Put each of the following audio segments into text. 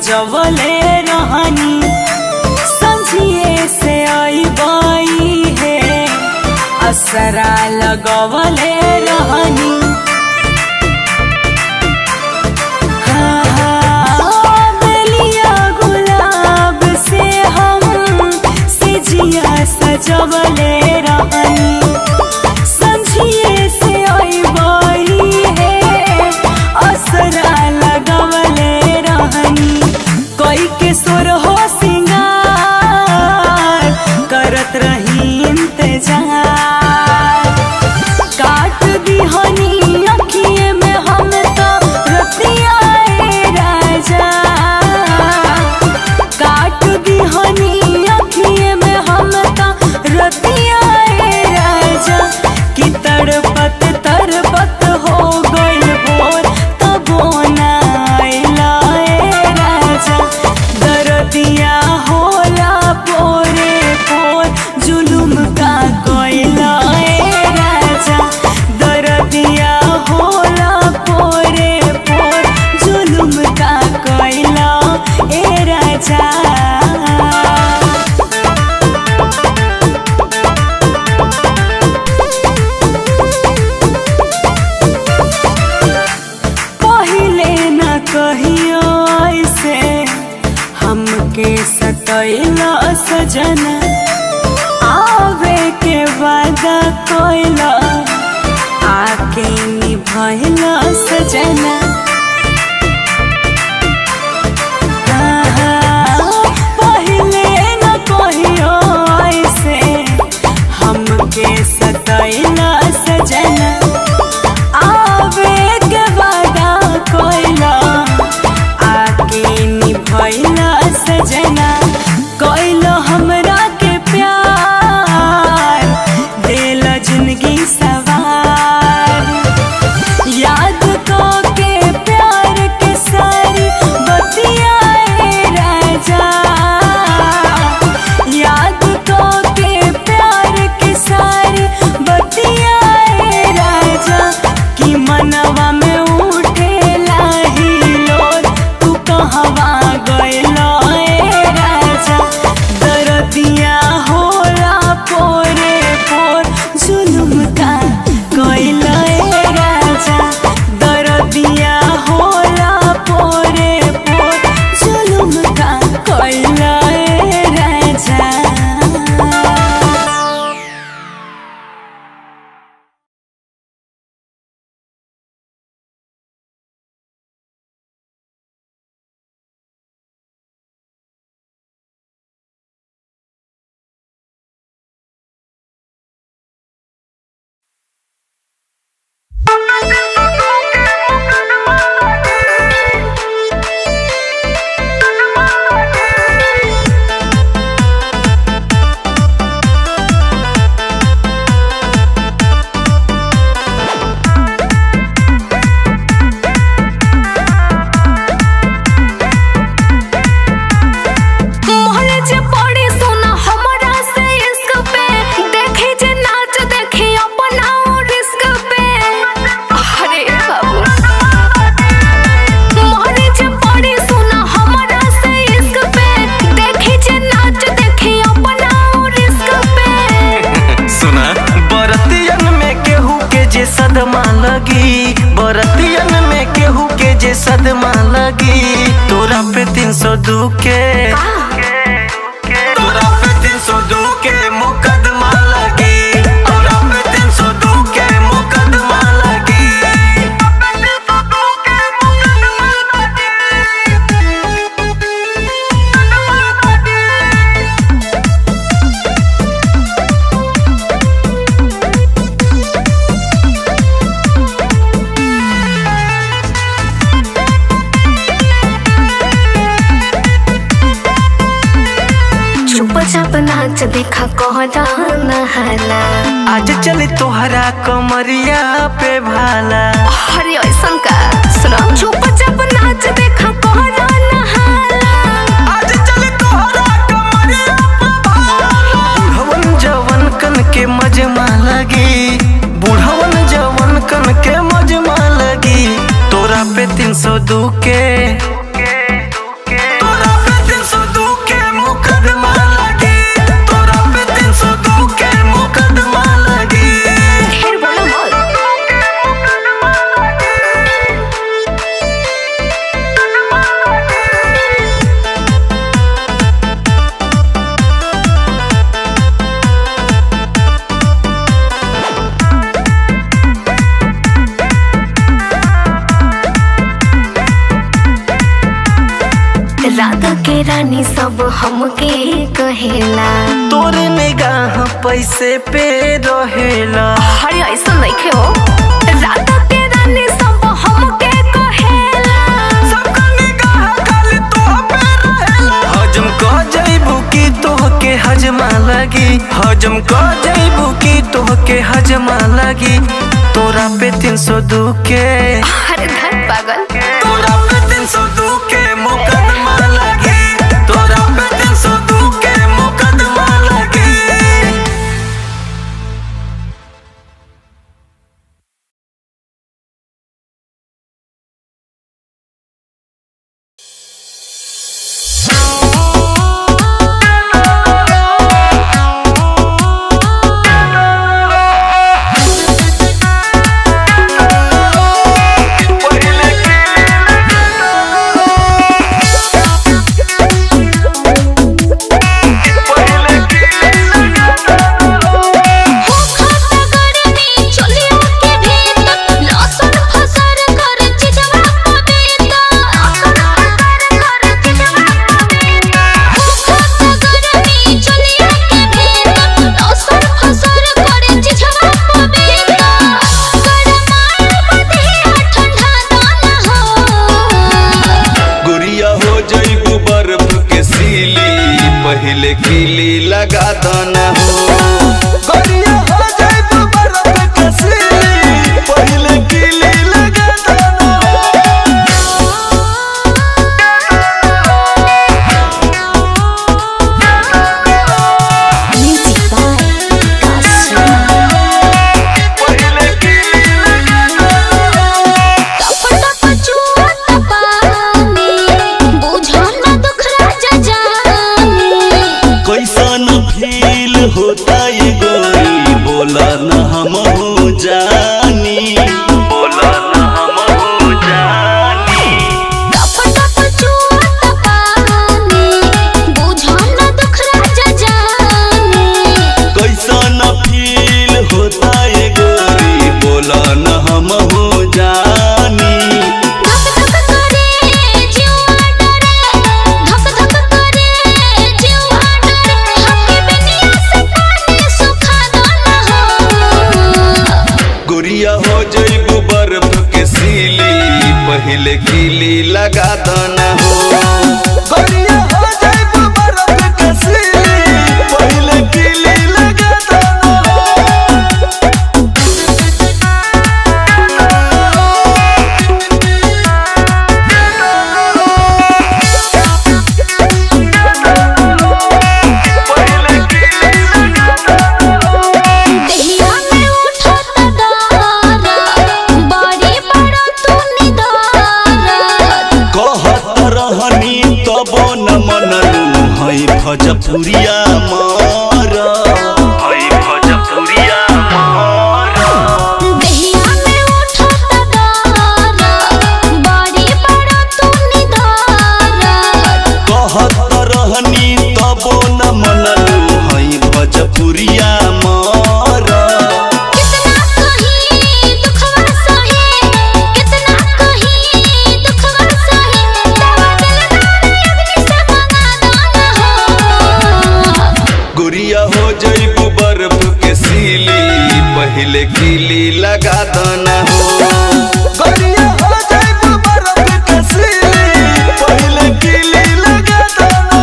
सजवले रहनी संझिए से आईबाई है असरा लगवले रहनी। बेलिया गुलाब से हम सिजिया सजवले रहनी संझिए से आईबाई है असरा लगवले रहनी। कोई के सुर हो सिंगार करत रही इंतजार काट दी हनी अखिए में हम तो रतिया राजा काट दी हनी अखिए में हम तो रतिया राजा कि तड़पत तड़पत हो गइल भोर तबो ना आइला राजा दरदिया होला पोरे पोर जुलुम का कोइला राजा दरदिया होला पोरे पोर जुलुम का कोइला ए राजा। पहिले न कहियो ऐसे हमके सतैला सजना आवे के वादा कोइला आके निभैला सजना। पहिले न कहियो ऐसे हमके सतैला सजना आवे के वादा कोइला आके निभैला सजना। कोइला हमरा के प्यार देल जिंदगी सवार याद को के प्यार के सारी बतिया राजा याद को के प्यार के सारी बतिया राजा कि मनवा में उठे लाही लोर तू कहवा गइला राजा दरदिया होला पोरे पोर जुलुम का कोइला राजा दरदिया होला पोरे पोर जुलुम का कोइला राजा। बरतियन में केहू के जे सदमा लगी तोरा पे 302 के तोरा पे 302 के मुकदमा लगी तोरा पे 302 के मुकदमा लगी। चुपचाप नाच देखा कहना नहाला आज चले तोहरा कमरिया पे भाला। अरे ऐसन का सुनो चुपचाप नाच देखा कहना नहाला आज चले तोहरा कमरिया पे भाला। बुढ़वन जवन कन के मजमा लगी बुढ़वन जवन कन के मजमा लगी तोरा पे 302 के रानी सब हमके कहेला। तोरे निगाह पैसे पे रहेला। अरे ऐसा नहीं हो, रात के रानी सब हमके कहेला। सबका निगाह खाली तोह पे रहेला। हजम क जइबू की तोहके हजमा लगी। हजम क जइबू की तोहके हजमा लगी। तोरा पे 302 के अरे धन पागल, तोरा पे 302 के मुकदमा लगी। तोरा पे 302 के मुकदमा लगी। पहले कीली लगा दाना हो। गोरिया हो जाए तो बर्फ के सीली। पहले कीली लगा दाना होता ये गोरी बोला न हम हो जानी। बोला न हम हो जानी। कैसा न फील होता ये गोरी बोला न हम हो जानी। हो जइबू बर्फ के सीली। पहले कीली लगा दाना हो। गोरिया हो जाए तो बर्फ के सीली। पहले कीली लगा दाना भोजपुरिया मारा। भोजपुरिया मारा। दहिया में उठता दारा, बड़ी बड़ा तू निदारा। कहत रहनी तबो न मनलू हई भोजपुरिया मारा। कितना कहीं दुखवा सहे, कितना कहीं दुखवा सहे। दवा दिलदार अग्नि से मंगा दाना हो। गुड़िया हो जइबू बर्फ के सीली। पहले कीली लगा दाना हो। गोरिया हो जाए तो बर्फ के सीली। पहले कीली लगा दाना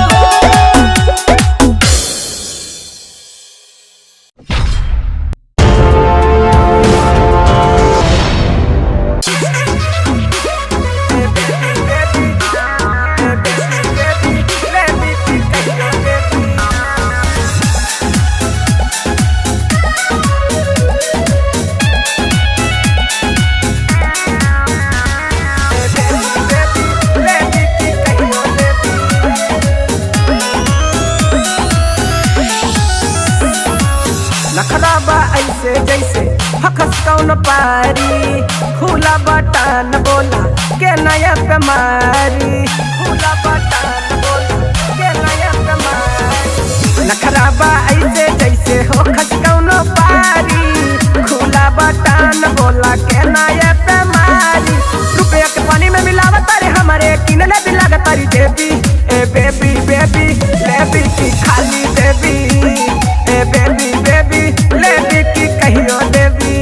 नखराबा ऐसे जैसे हखस कौन पारी। खुला बटन बोला के नया बेमारी। खुला बटन बोला के नया बेमारी। नखराबा ऐसे जैसे हो खस कौन पारी। खुला बटन बोला के नया बेमारी। रुपया के पानी में मिलावत रे हमारे की दिन ले भी लगा तारी देवी ए बेबी बेबी लेबी की खाली देवी ए बेबी बेबी लेबी की कहियो देवी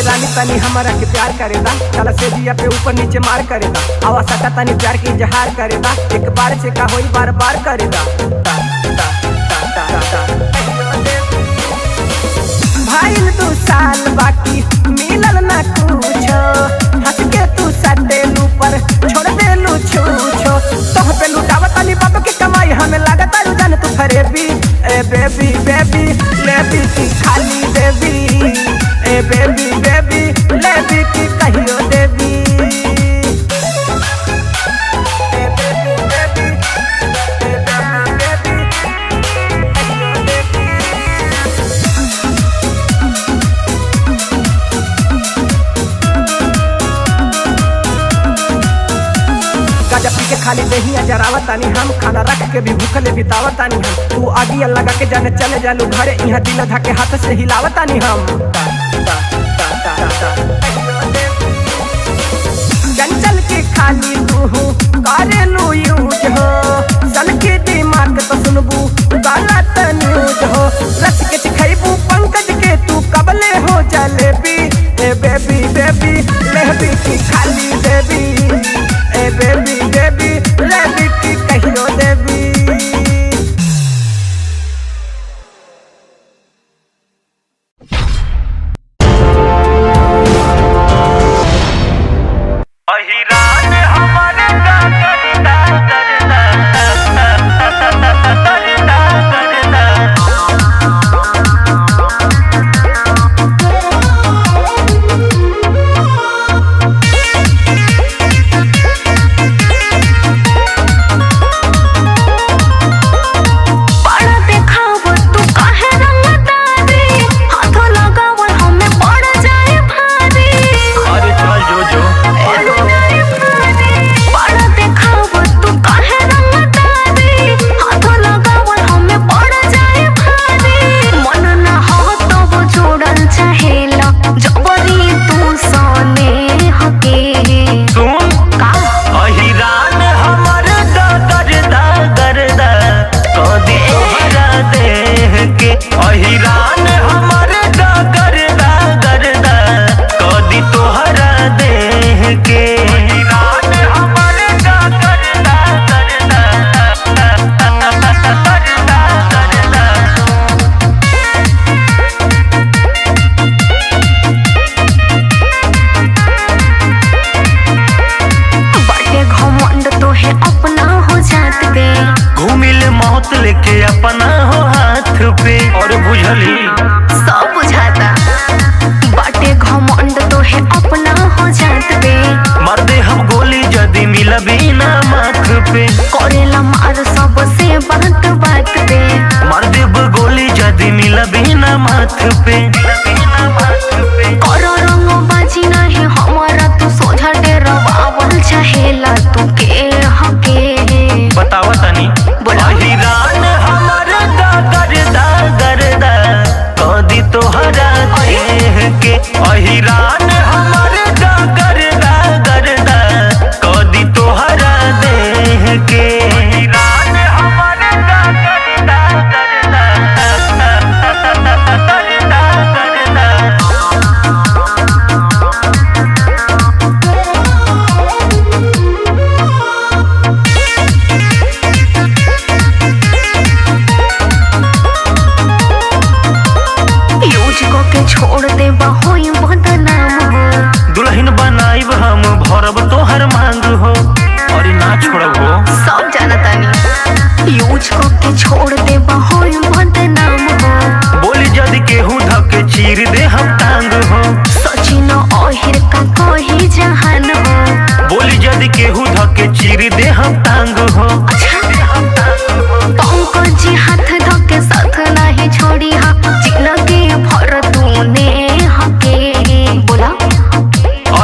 रानी तनी हमारा के प्यार करेदा चला से दिया पे ऊपर नीचे मार करेदा आवा सटा तनी प्यार के इजहार करेदा एक बार से का होई बार बार करेदा भाई तू साल बाकी मिलल ना कुछ हंस के तू सटेलू पर छोड़ देलू छूछो तोह पे लुटावा तनी बाप के कमाई हमें लागत आलू जान तू फरेबी ए बेबी बेबी लेबी की खाली देवी ए बेबी बेबी लेबी की कहियो देवी ए बेबी बेबी ए बेबी बेबी कहियो देवी गाजा पी के खाली दही जरावतानी हम खाना रख के भी भूखले बितावतानी हम तू आगी लगा के जाने चले जालू घरे यहाँ दिल धके हाथ से हिलावतानी हम चंचल के खाली तू करेलू यूज हो सन के दिमाग तो सुनबू गलत न्यूज हो रस के खैबू पंकज के तू कबले हो जलेबी ए बेबी बेबी लेबी की खाली देवी ए बेबी बेबी लेबी की कहियो देवी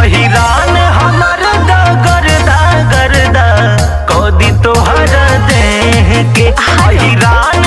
अहिरान हमर के अहिरान